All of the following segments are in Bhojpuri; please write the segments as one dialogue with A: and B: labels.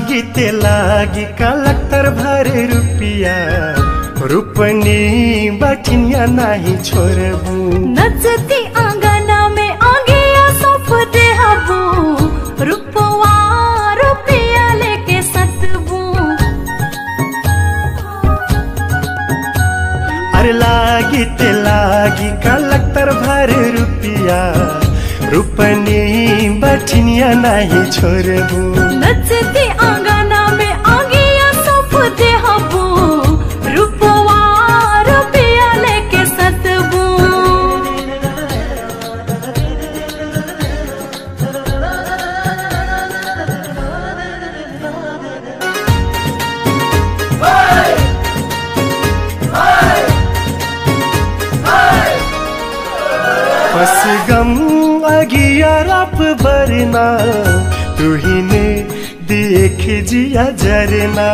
A: ते लागी कलक्टर भर रुपिया रूपनी बठिया नहीं छोड़बू
B: नचती आंगना में आगे सौंप दे हबू रुपवा रुपया लेके सतबू
A: अरे लागी ते लागी कलक्टर भर रुपिया रूपनी बठिया नहीं छोड़बू
B: नचती आंगना में आगे सौंप दे हबू रुपवा रुपया लेके सतबू
A: बस गम अगिया रप बरना तू ही ने देख जिया जरना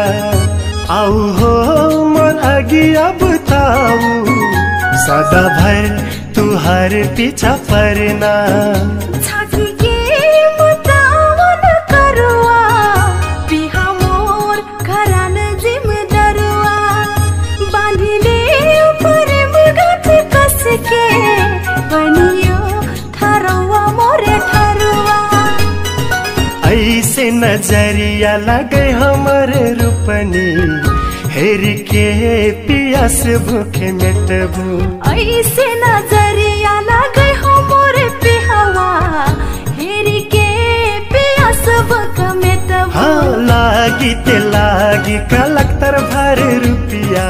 A: आऊ हो मन अगिया बताऊ सदा भर तुहार पीछा परना ऐसे नजरिया लगे हमारे रूपनी हेर के पियास भूखे मिटबू
B: ऐसे नजरिया लगे हमारे पिहवा हेर के पियास भूखे मिटबू
A: हाँ लागी ते लागी कलक्टर भर रुपिया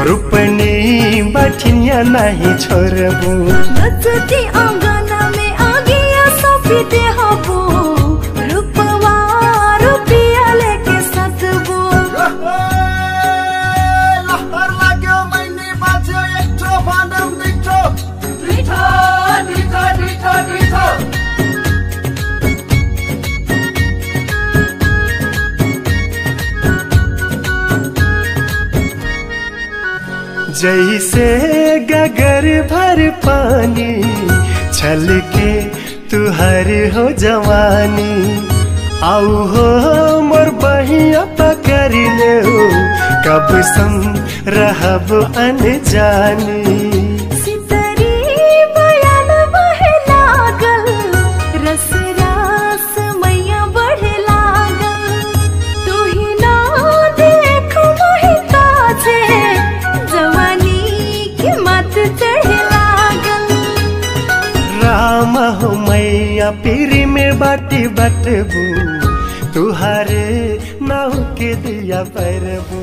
A: रूपनी बठिया नहीं छोड़बू
B: नचती आंगना में आगे सौंपी दे हबू रुपवा रुपया लेके सतबू
C: लहर लाग्यो मैनी बाज्यो एक ठो भाँडम दुईठो दुईठो दुईठो दुईठो दुईठो
A: जैसे गगर भर पानी छल के तुहर हो जवानी आऊ हो मोर बहिया पकड़ ले कब सम रहब अनजानी
B: सितरी बयान बहे लागल रस रास मैया बढ़े लागल तू ही ना देख मोहि काजे जवानी की मत चढ़े लागल
A: राम हो मैया पीरी में बाटी बटबू तुहारे नाव के दिया परबू।